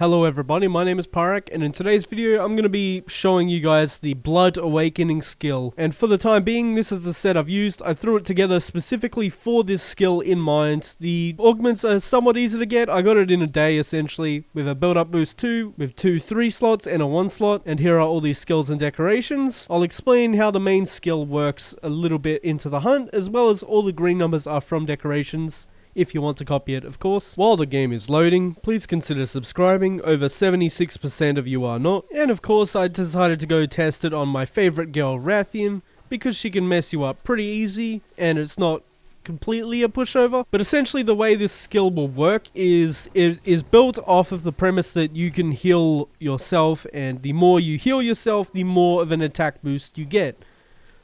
Hello everybody, my name is Pyrac, and in today's video I'm going to be showing you guys the Blood Awakening skill. And for the time being, this is the set I've used. I threw it together specifically for this skill in mind. The augments are somewhat easy to get. I got it in a day essentially, with a build up boost 2, with 2 3 slots and a 1 slot. And here are all these skills and decorations. I'll explain how the main skill works a little bit into the hunt, as well as all the green numbers are from decorations, if you want to copy it, of course. While the game is loading, please consider subscribing. Over 76% of you are not. And of course, I decided to go test it on my favorite girl, Rathian, because she can mess you up pretty easy, and it's not completely a pushover. But essentially the way this skill will work is it is built off of the premise that you can heal yourself, and the more you heal yourself, the more of an attack boost you get.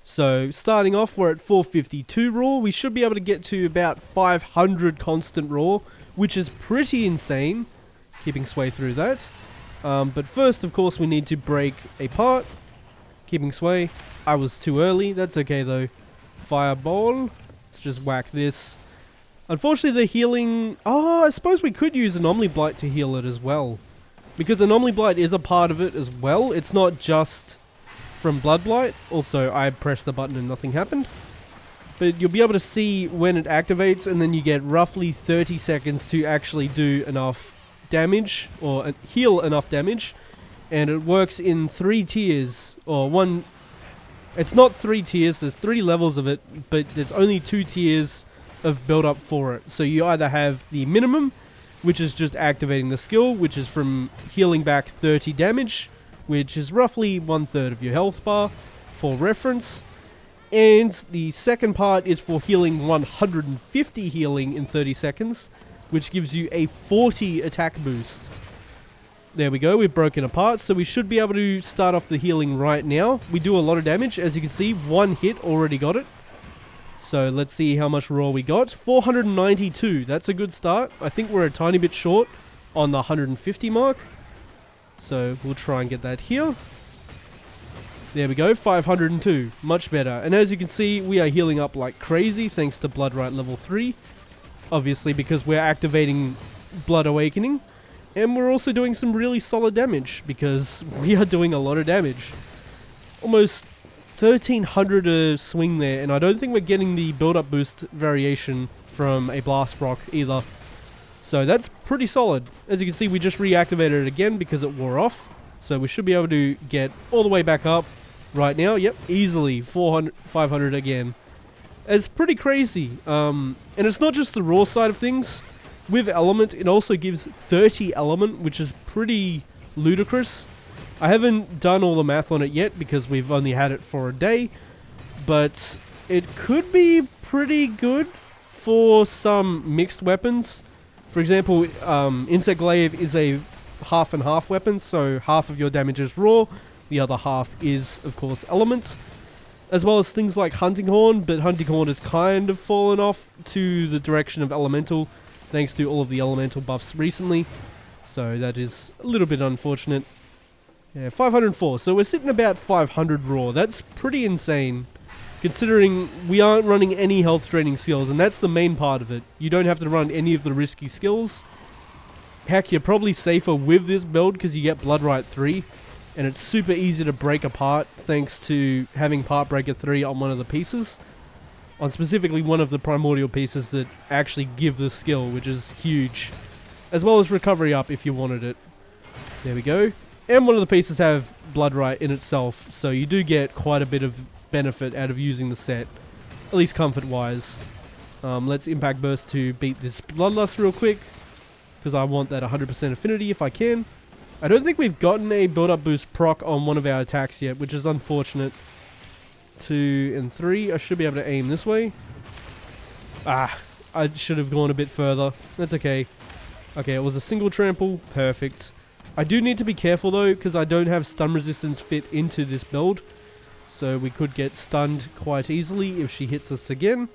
So, starting off, we're at 452 raw. We should be able to get to about 500 constant raw, which is pretty insane, keeping sway through that. But first, of course, we need to break a part, keeping sway. I was too early, that's okay though. Fireball, let's just whack this. Unfortunately, the healing... Oh, I suppose we could use Anomaly Blight to heal it as well, because Anomaly Blight is a part of it as well. It's not just from Blood Blight. Also, I pressed the button and nothing happened. But you'll be able to see when it activates, and then you get roughly 30 seconds to actually do enough damage, or heal enough damage. And it works in 3 tiers, or one... It's not 3 tiers, there's 3 levels of it, but there's only 2 tiers of build up for it. So you either have the minimum, which is just activating the skill, which is from healing back 30 damage, which is roughly 1/3 of your health bar, for reference. And the second part is for healing 150 healing in 30 seconds, which gives you a 40 attack boost. There we go, we've broken apart, so we should be able to start off the healing right now. We do a lot of damage, as you can see, 1 hit already got it. So let's see how much raw we got. 492, that's a good start. I think we're a tiny bit short on the 150 mark. So we'll try and get that here. There we go, 502. Much better. And as you can see, we are healing up like crazy thanks to Blood Right level 3. Obviously because we're activating Blood Awakening. And we're also doing some really solid damage, because we are doing a lot of damage. Almost 1300 a swing there, and I don't think we're getting the build-up boost variation from a Blast Rock either. So that's pretty solid. As you can see, we just reactivated it again because it wore off. So we should be able to get all the way back up right now. Yep, easily 400, 500 again. It's pretty crazy. And it's not just the raw side of things. With element, it also gives 30 element, which is pretty ludicrous. I haven't done all the math on it yet because we've only had it for a day. But it could be pretty good for some mixed weapons. For example, Insect Glaive is a half and half weapon, so half of your damage is raw, the other half is, of course, element. As well as things like Hunting Horn, but Hunting Horn has kind of fallen off to the direction of Elemental, thanks to all of the Elemental buffs recently. So that is a little bit unfortunate. Yeah, 504, so we're sitting about 500 raw. That's pretty insane, considering we aren't running any health draining skills, and that's the main part of it. You don't have to run any of the risky skills. Heck, you're probably safer with this build because you get Blood Right 3, and it's super easy to break apart thanks to having Part Breaker 3 on one of the pieces. On specifically one of the primordial pieces that actually give the skill, which is huge. As well as Recovery Up if you wanted it. There we go. And one of the pieces have Blood Right in itself, so you do get quite a bit of benefit out of using the set, at least comfort wise. Let's Impact Burst to beat this Bloodlust real quick, because I want that 100% affinity if I can. I don't think we've gotten a build up boost proc on one of our attacks yet, which is unfortunate. 2 and 3, I should be able to aim this way. Ah, I should have gone a bit further. That's okay. Okay, it was a single trample, perfect. I do need to be careful though, because I don't have stun resistance fit into this build. So we could get stunned quite easily if she hits us again.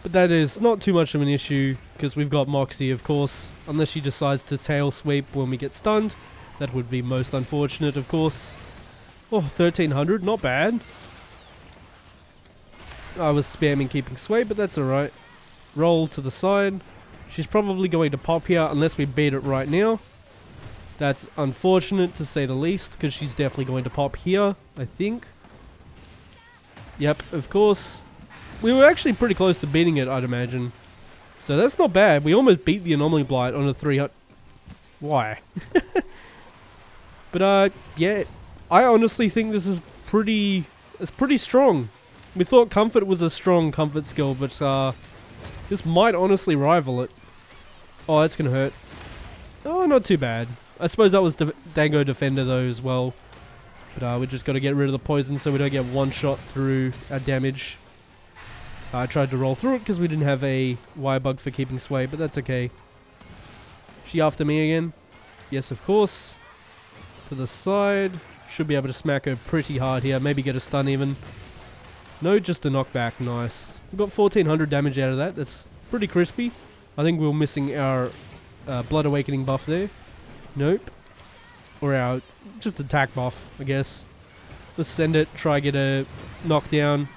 But that is not too much of an issue, because we've got Moxie, of course. Unless she decides to tail sweep when we get stunned. That would be most unfortunate, of course. Oh, 1300, not bad. I was spamming keeping sway, but that's alright. Roll to the side. She's probably going to pop here unless we beat it right now. That's unfortunate to say the least, because she's definitely going to pop here, I think. Yep, of course. We were actually pretty close to beating it, I'd imagine. So that's not bad. We almost beat the Anomaly Blight on a 300... Why? But, yeah. I honestly think this is pretty... It's pretty strong. We thought Comfort was a strong Comfort skill, but, this might honestly rival it. Oh, that's gonna hurt. Oh, not too bad. I suppose that was Dango Defender, though, as well. But, we just gotta get rid of the poison so we don't get one shot through our damage. I tried to roll through it because we didn't have a wire bug for keeping sway, but that's okay. She after me again? Yes, of course. To the side. Should be able to smack her pretty hard here. Maybe get a stun even. No, just a knockback. Nice. We got 1400 damage out of that. That's pretty crispy. I think we were missing our Blood Awakening buff there. Nope. Or our just attack buff, I guess. Let's send it. Try get a knockdown.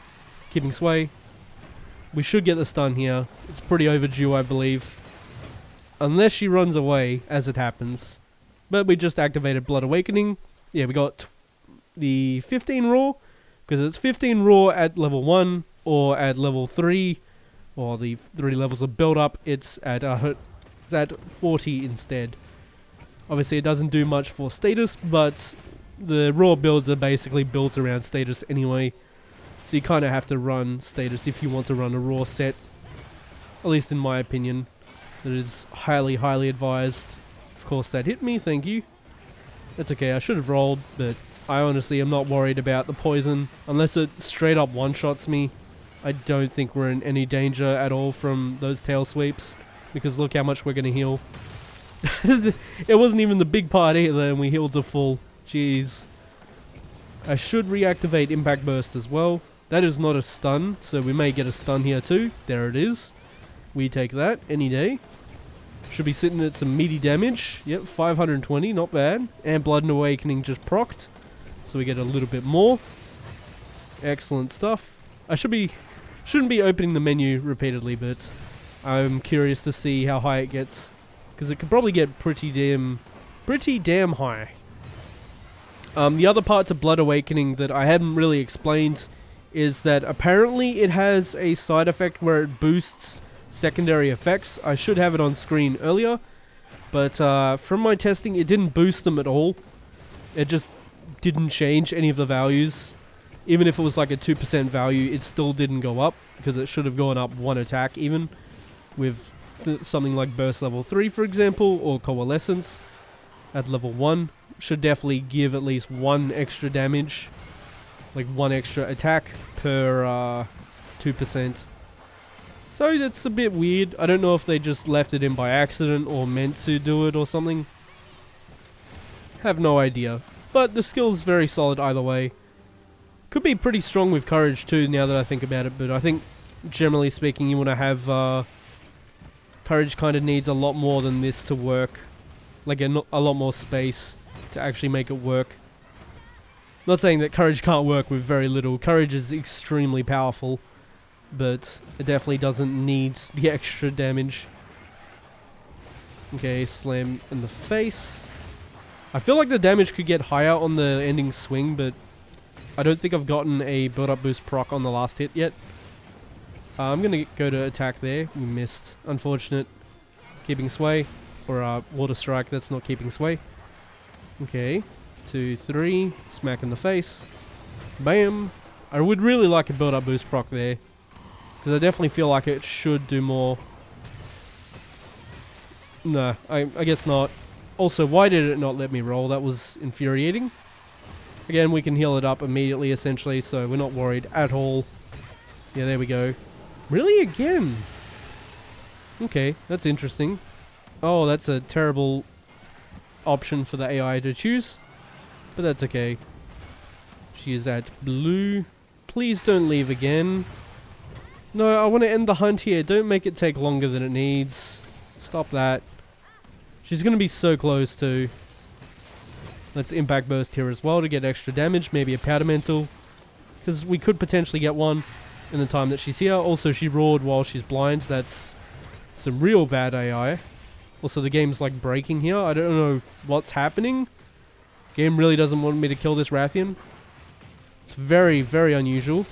Keeping sway. We should get the stun here. It's pretty overdue, I believe. Unless she runs away, as it happens. But we just activated Blood Awakening. Yeah, we got the 15 raw. Because it's 15 raw at level 1 or at level 3. Or the 3 levels of build up. It's at 40 instead. Obviously, it doesn't do much for status, but the raw builds are basically built around status anyway. So you kind of have to run status if you want to run a raw set. At least in my opinion. That is highly, highly advised. Of course that hit me, thank you. That's okay, I should have rolled, but I honestly am not worried about the poison. Unless it straight up one-shots me. I don't think we're in any danger at all from those tail sweeps. Because look how much we're going to heal. It wasn't even the big part either and we healed to full. Jeez. I should reactivate Impact Burst as well. That is not a stun, so we may get a stun here too. There it is. We take that any day. Should be sitting at some meaty damage. Yep, 520, not bad. And Blood and Awakening just procced. So we get a little bit more. Excellent stuff. I shouldn't be opening the menu repeatedly, but I'm curious to see how high it gets. Because it could probably get pretty damn high. The other part to Blood Awakening that I haven't really explained is that apparently it has a side effect where it boosts secondary effects. I should have it on screen earlier, but from my testing it didn't boost them at all. It just didn't change any of the values. Even if it was like a 2% value, it still didn't go up, because it should have gone up one attack even, with something like Burst level 3 for example, or Coalescence at level 1. Should definitely give at least one extra damage, like one extra attack per 2%. So that's a bit weird. I don't know if they just left it in by accident or meant to do it or something. Have no idea. But the skill's very solid either way. Could be pretty strong with Courage too now that I think about it, but I think generally speaking you want to have Courage kind of needs a lot more than this to work. Like a lot more space to actually make it work. Not saying that Courage can't work with very little. Courage is extremely powerful, but it definitely doesn't need the extra damage. Okay, slam in the face. I feel like the damage could get higher on the ending swing, but I don't think I've gotten a build-up boost proc on the last hit yet. I'm going to go to attack there. We missed. Unfortunate. Keeping sway. Or water strike, that's not keeping sway. Okay. 2, 3. Smack in the face. Bam. I would really like a build-up boost proc there. Because I definitely feel like it should do more. No, I guess not. Also, why did it not let me roll? That was infuriating. Again, we can heal it up immediately, essentially, so we're not worried at all. Yeah, there we go. Really? Again? Okay, that's interesting. Oh, that's a terrible option for the AI to choose. But that's okay. She is at blue. Please don't leave again. No, I want to end the hunt here. Don't make it take longer than it needs. Stop that. She's going to be so close too. Let's Impact Burst here as well to get extra damage. Maybe a Powder Mantle. Because we could potentially get one in the time that she's here. Also, she roared while she's blind. That's Some real bad AI. Also, the game's like breaking here. I don't know what's happening. Game really doesn't want me to kill this Rathian. It's very, very unusual.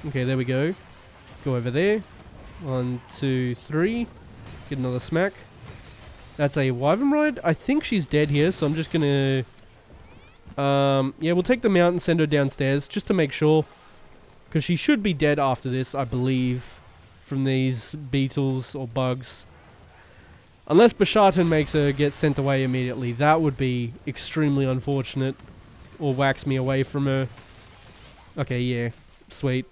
Okay, there we go. Go over there. 1, 2, 3. Get another smack. That's a Wyvern Ride. I think she's dead here, so I'm just gonna... yeah, we'll take the mount and send her downstairs, just to make sure. Because she should be dead after this, I believe. From these beetles or bugs. Unless Bashartan makes her get sent away immediately. That would be extremely unfortunate. Or wax me away from her. Okay, yeah. Sweet.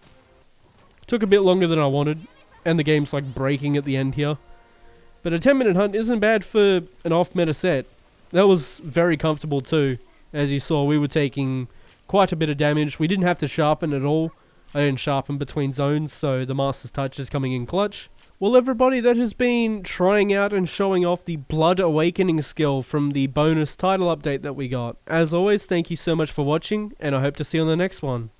Took a bit longer than I wanted. And the game's like breaking at the end here. But a 10-minute hunt isn't bad for an off-meta set. That was very comfortable too. As you saw, we were taking quite a bit of damage. We didn't have to sharpen at all. I didn't sharpen between zones, so the Master's Touch is coming in clutch. Well, everybody, that has been trying out and showing off the Blood Awakening skill from the bonus title update that we got. As always, thank you so much for watching, and I hope to see you on the next one.